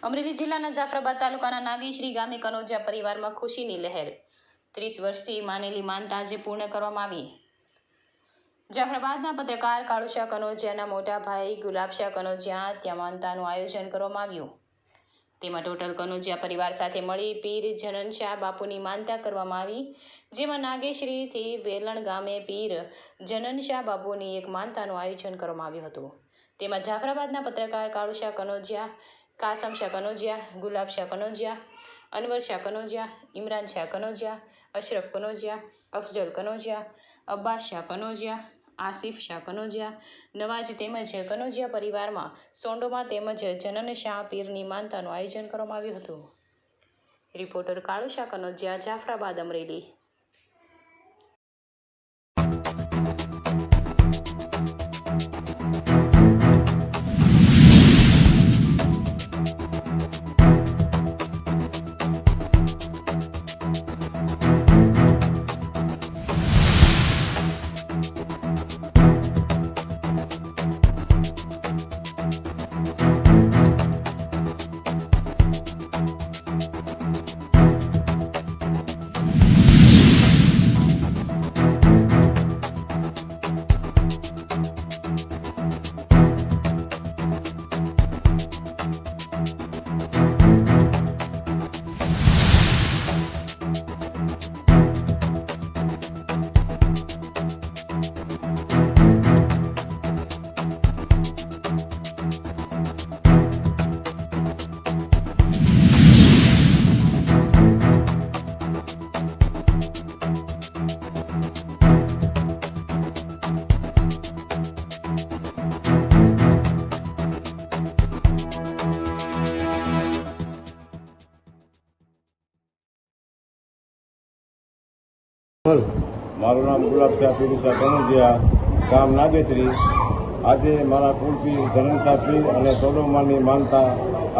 અમરેલી જિલ્લાના જાફરાબાદ તાલુકાના નાગેશ્રી ગામે કનોજિયા પરિવારમાં ખુશીની લહેર। 30 વર્ષથી માનેલી માનતા આજે પૂર્ણ કરવામાં આવી। જાફરાબાદના પત્રકાર કાળુશા કનોજિયાના મોટા ભાઈ ગુલાબશા કનોજિયા ત્યાં માનતાનું આયોજન કરવામાં આવ્યું। તેમાં ટોટલ કનોજિયા પરિવાર સાથે મળી પીર જનનશાહ બાપુની માનતા કરવામાં આવી, જેમાં નાગેશ્રીથી વેલણ ગામે પીર જનનશાહ બાપુની એક માનતાનું આયોજન કરવામાં આવ્યું હતું। તેમાં જાફરાબાદના પત્રકાર કાળુશા કનોજિયા, કાસમ શાહ કનોજિયા, ગુલાબ શાહ કનોજિયા, અનવર શાહ કનોજિયા, ઇમરાન શાહ કનોજિયા, અશરફ કનોજિયા, અફજલ કનોજિયા, અબ્બાસ શાહ કનોજિયા, આસિફ શાહ કનોજિયા, નવાજ તેમજ કનોજિયા પરિવારમાં સોંડોમાં તેમજ જનનશાહ પીરની માનતાનું આયોજન કરવામાં આવ્યું હતું। રિપોર્ટર કાળુશા કનોજિયા, જાફરાબાદ, અમરેલી। મારું નામ ગુલાબશાહ પીરુશાહ કનોજિયા, ગામ નાગેશ્રી। આજે મારા કુળપીર જનનશાહ પીર અને સોડોમાની માનતા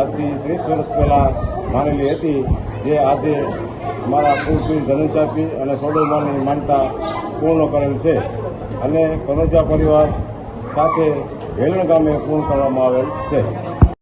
આજથી 30 વર્ષ પહેલાં માનેલી હતી, જે આજે મારા કુળપીર જનનશાહ પીર અને સોડોમાની માનતા પૂર્ણ કરેલ છે અને કનોજિયા પરિવાર સાથે વેલણ ગામે પૂર્ણ કરવામાં આવેલ છે।